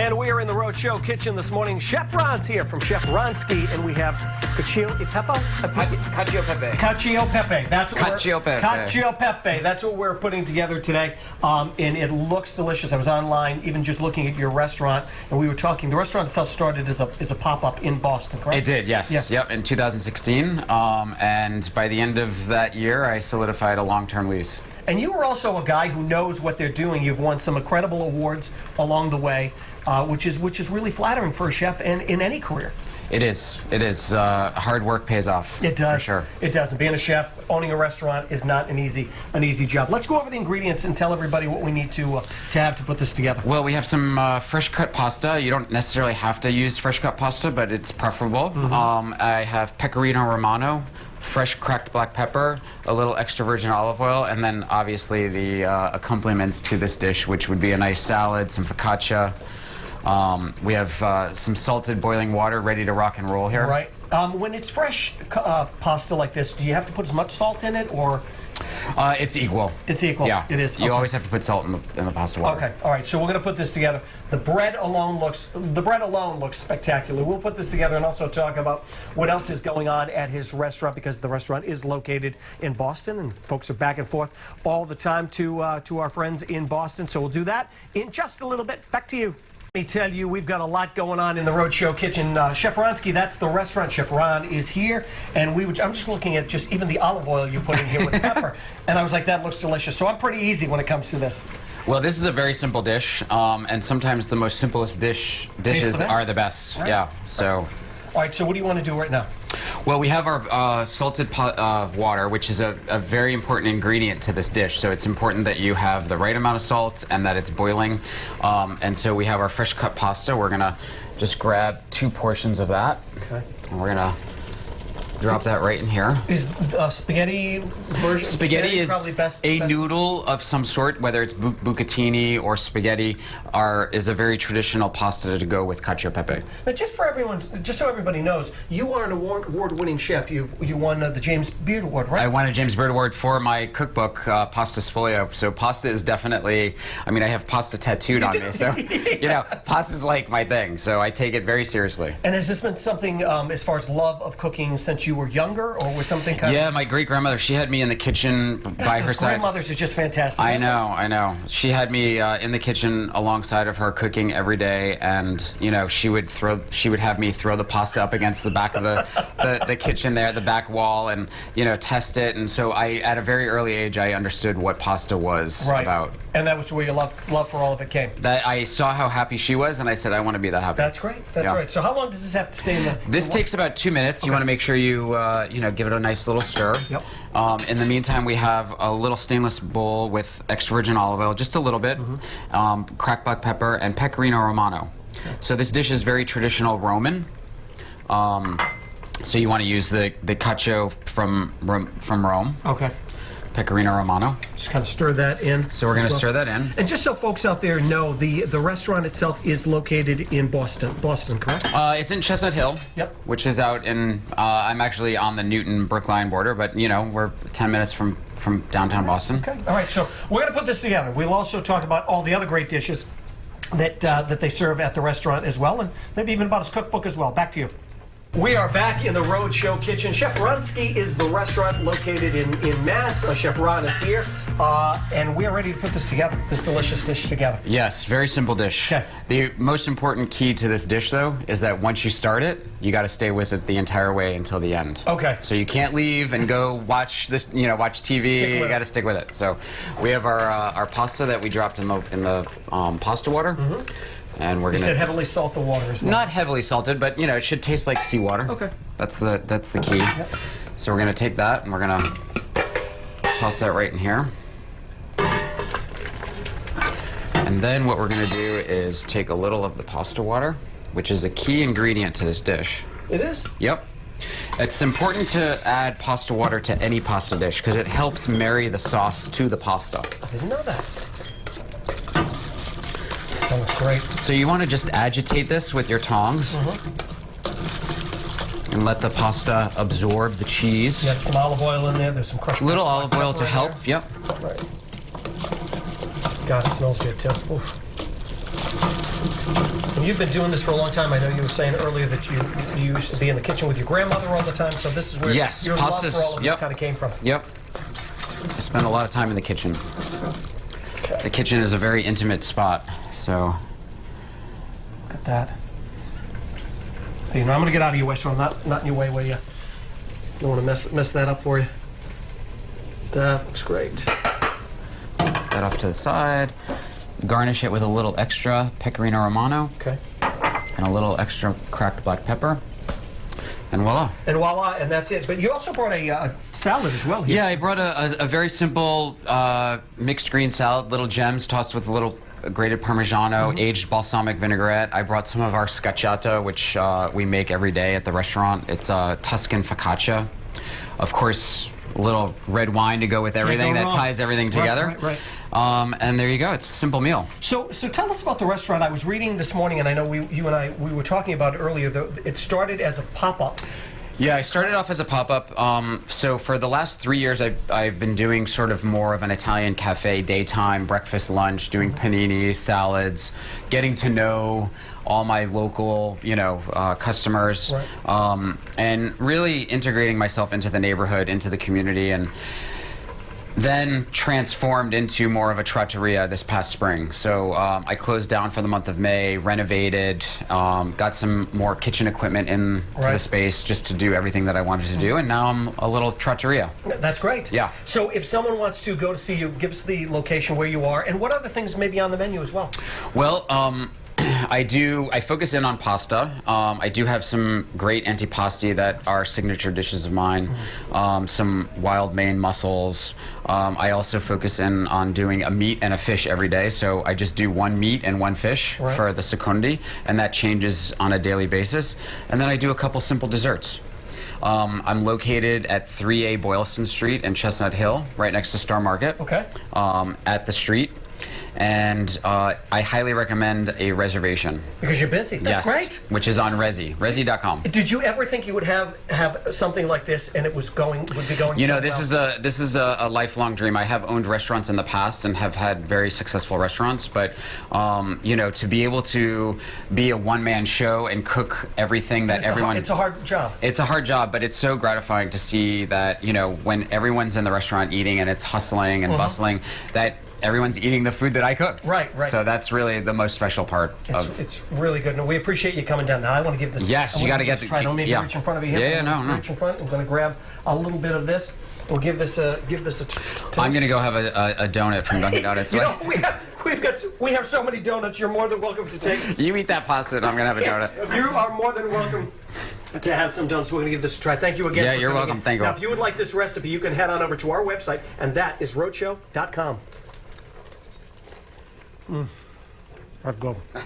And we are in the Roadshow kitchen this morning. Chef Ron's here from Chef Ronski, and we have Cacio e Pepe. Cacio Pepe. Cacio Pepe. That's what Cacio Pepe. Cacio Pepe. That's what we're putting together today, and it looks delicious. I was online, even just looking at your restaurant, and we were talking. The restaurant itself started as a pop-up in Boston, correct? It did, yes. Yeah. Yep, in 2016, and by the end of that year, I solidified a long-term lease. And you are also a guy who knows what they're doing. You've won some incredible awards along the way, which is really flattering for a chef and in any career. It is. It is. Hard work pays off. It does. For sure. It does. And being a chef, owning a restaurant is not an easy job. Let's go over the ingredients and tell everybody what we need to have to put this together. Well, we have some fresh cut pasta. You don't necessarily have to use fresh cut pasta, but it's preferable. Mm-hmm. I have pecorino romano, fresh cracked black pepper, a little extra virgin olive oil, and then obviously the accompaniments to this dish, which would be a nice salad, some focaccia. We have some salted boiling water ready to rock and roll here. Right. When it's fresh pasta like this, do you have to put as much salt in it, or? It's equal. It's equal. Yeah. It is. You Okay. always have to put salt in the pasta water. Okay. All right. So we're going to put this together. The bread alone looks spectacular. We'll put this together and also talk about what else is going on at his restaurant, because the restaurant is located in Boston, and folks are back and forth all the time to our friends in Boston. So we'll do that in just a little bit. Back to you. Let me tell you, we've got a lot going on in the Roadshow kitchen. Chef Ronski, that's the restaurant. Chef Ron is here, and I'm just looking at just even the olive oil you put in here with pepper, and I was like, that looks delicious. So I'm pretty easy when it comes to this. Well, this is a very simple dish, and sometimes the most simplest dishes are the best. Right. Yeah. So. All right. So what do you want to do right now? Well, we have our salted water, which is a very important ingredient to this dish. So it's important that you have the right amount of salt and that it's boiling. And so we have our fresh cut pasta. We're gonna just grab 2 portions of that. Okay. And we're gonna drop that right in here. Is spaghetti version? Spaghetti is probably best. noodle of some sort, whether it's bucatini or spaghetti, is a very traditional pasta to go with cacio e pepe. Now, just for everyone, just so everybody knows, you are an award-winning chef. You won the James Beard Award, right? I won a James Beard Award for my cookbook, Pasta Sfoglio. So pasta is definitely, I mean, I have pasta tattooed on me, so, you know, pasta's like my thing, so I take it very seriously. And has this been something, as far as love of cooking, since you were younger, or was something kind of... Yeah, my great-grandmother, she had me in the kitchen by her side. Grandmothers are just fantastic. I know. She had me in the kitchen alongside of her cooking every day, and, you know, she would have me throw the pasta up against the back of the kitchen there, the back wall, and, you know, test it. And so at a very early age, I understood what pasta was about. And that was where your love for all of it came. That I saw how happy she was, and I said, I want to be that happy. That's great. That's right. So how long does this have to stay in the... This takes about 2 minutes. Okay. You want to make sure you give it a nice little stir. Yep. In the meantime, we have a little stainless bowl with extra virgin olive oil, just a little bit, cracked black pepper, and pecorino romano. Okay. So this dish is very traditional Roman. So you want to use the cacio from Rome. Okay. Pecorino Romano. Just kind of stir that in. So we're going to stir that in. And just so folks out there know, the restaurant itself is located in Boston. Boston, correct? It's in Chestnut Hill. Yep. Which is out in, I'm actually on the Newton-Brookline border, but, you know, we're 10 minutes from downtown Boston. Okay. All right, so we're going to put this together. We'll also talk about all the other great dishes that they serve at the restaurant as well, and maybe even about his cookbook as well. Back to you. We are back in the Roadshow kitchen. Chef Ronski is the restaurant located in Mass. Chef Ron is here, and we are ready to put this together, this delicious dish together. Yes, very simple dish. Okay. The most important key to this dish, though, is that once you start it, you got to stay with it the entire way until the end. Okay. So you can't leave and go watch this, watch TV. You got to stick with it. So we have our pasta that we dropped in the pasta water. And we're gonna. You said heavily salt the water as well. Not heavily salted, but you know it should taste like seawater. Okay. That's the key. Yep. So we're gonna take that and we're gonna toss that right in here. And then what we're gonna do is take a little of the pasta water, which is the key ingredient to this dish. It is? Yep. It's important to add pasta water to any pasta dish because it helps marry the sauce to the pasta. I didn't know that. That looks great. So you want to just agitate this with your tongs and let the pasta absorb the cheese. You got some olive oil in there. There's some crushed little olive oil to help. There. Yep. Right. God, it smells good too. Oof. You've been doing this for a long time. I know you were saying earlier that you used to be in the kitchen with your grandmother all the time, so this is where Yes, your love pastas, for all of yep. this kind of came from. Yep. I spend a lot of time in the kitchen. Okay. The kitchen is a very intimate spot, so. Look at that. Hey, you know, I'm going to get out of your way, so I'm not in your way where you don't want to mess that up for you. That looks great. That off to the side. Garnish it with a little extra pecorino romano. Okay. And a little extra cracked black pepper. And voila. And voila, and that's it. But you also brought a salad as well here. Yeah, I brought a very simple mixed green salad, little gems tossed with a little grated Parmigiano, aged balsamic vinaigrette. I brought some of our scacciata, which we make every day at the restaurant. It's Tuscan focaccia. Of course, a little red wine to go with everything that ties everything together. Right. And there you go. It's a simple meal. So tell us about the restaurant. I was reading this morning, and I know you and I were talking about it earlier. It started as a pop-up. Yeah, I started off as a pop-up. So for the last 3 years, I've been doing sort of more of an Italian cafe, daytime, breakfast, lunch, doing panini, salads, getting to know all my local, customers, and really integrating myself into the neighborhood, into the community, and then transformed into more of a trattoria this past spring. So I closed down for the month of May, renovated, got some more kitchen equipment into the space just to do everything that I wanted to do, and now I'm a little trattoria. That's great. Yeah. So if someone wants to go to see you, give us the location where you are, and what other things may be on the menu as well? Well, I focus in on pasta. I do have some great antipasti that are signature dishes of mine. Some wild Maine mussels. I also focus in on doing a meat and a fish every day. So I just do one meat and one fish for the secondi, and that changes on a daily basis. And then I do a couple simple desserts. I'm located at 3A Boylston Street in Chestnut Hill, right next to Star Market. Okay. At the street. And I highly recommend a reservation. Because you're busy. That's great. Which is on Resy, Resy.com. Did you ever think you would have something like this and it would be going? You know, this is a lifelong dream. I have owned restaurants in the past and have had very successful restaurants, but to be able to be a one-man show and cook everything that everyone. It's a hard job. It's a hard job, but it's so gratifying to see that when everyone's in the restaurant eating and it's hustling and bustling, that everyone's eating the food that I cooked. Right. So that's really the most special part. It's really good, and we appreciate you coming down. Now I want to give this. Yes, you got to get the. Try. Don't need to reach in front of you. No. Reach in front. I'm going to grab a little bit of this. We'll give this a. I'm going to go have a donut from Dunkin' Donuts. We have so many donuts. You're more than welcome to take. You eat that pasta, and I'm going to have a donut. You are more than welcome to have some donuts. We're going to give this a try. Thank you again. Yeah, you're welcome. Thank you. Now, if you would like this recipe, you can head on over to our website, and that is roadshow.com. I'd go.